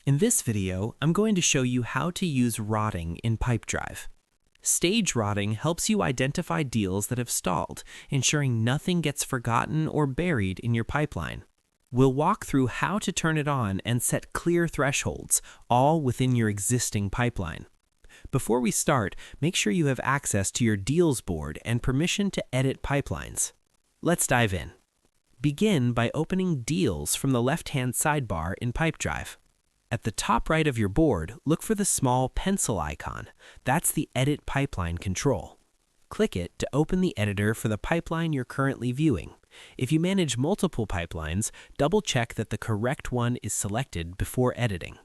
In this video, I'm going to show you how to use rotting in Pipedrive. Stage rotting helps you identify deals that have stalled, ensuring nothing gets forgotten or buried in your pipeline. We'll walk through how to turn it on and set clear thresholds, all within your existing pipeline. Before we start, make sure you have access to your deals board and permission to edit pipelines. Let's dive in. Begin by opening Deals from the left-hand sidebar in Pipedrive. At the top right of your board, look for the small pencil icon. That's the Edit Pipeline control. Click it to open the editor for the pipeline you're currently viewing. If you manage multiple pipelines, double-check that the correct one is selected before editing.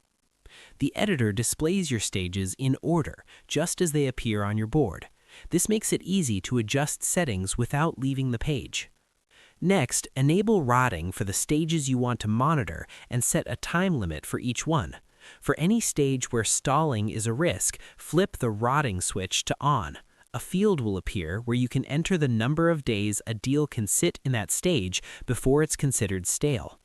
The editor displays your stages in order, just as they appear on your board. This makes it easy to adjust settings without leaving the page. Next, enable rotting for the stages you want to monitor and set a time limit for each one. For any stage where stalling is a risk, flip the rotting switch to on. A field will appear where you can enter the number of days a deal can sit in that stage before it's considered stale.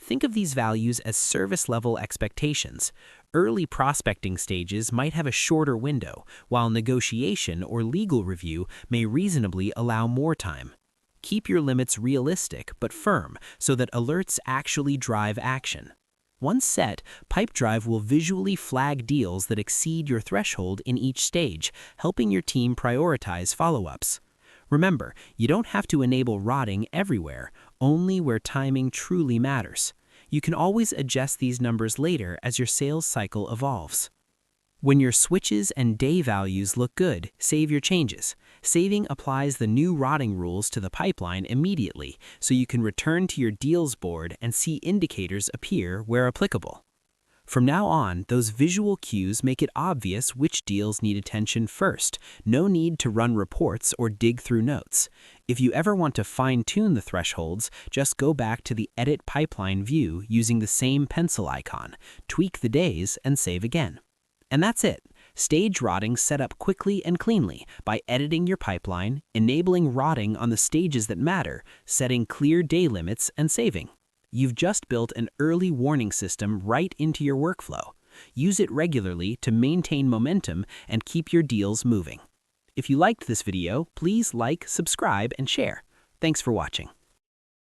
Think of these values as service-level expectations. Early prospecting stages might have a shorter window, while negotiation or legal review may reasonably allow more time. Keep your limits realistic but firm so that alerts actually drive action. Once set, Pipedrive will visually flag deals that exceed your threshold in each stage, helping your team prioritize follow-ups. Remember, you don't have to enable rotting everywhere, only where timing truly matters. You can always adjust these numbers later as your sales cycle evolves. When your switches and day values look good, save your changes. Saving applies the new rotting rules to the pipeline immediately, so you can return to your deals board and see indicators appear where applicable. From now on, those visual cues make it obvious which deals need attention first. No need to run reports or dig through notes. If you ever want to fine-tune the thresholds, just go back to the Edit Pipeline view using the same pencil icon, tweak the days, and save again. And that's it. Stage rotting set up quickly and cleanly by editing your pipeline, enabling rotting on the stages that matter, setting clear day limits, and saving. You've just built an early warning system right into your workflow. Use it regularly to maintain momentum and keep your deals moving. If you liked this video, please like, subscribe, and share. Thanks for watching.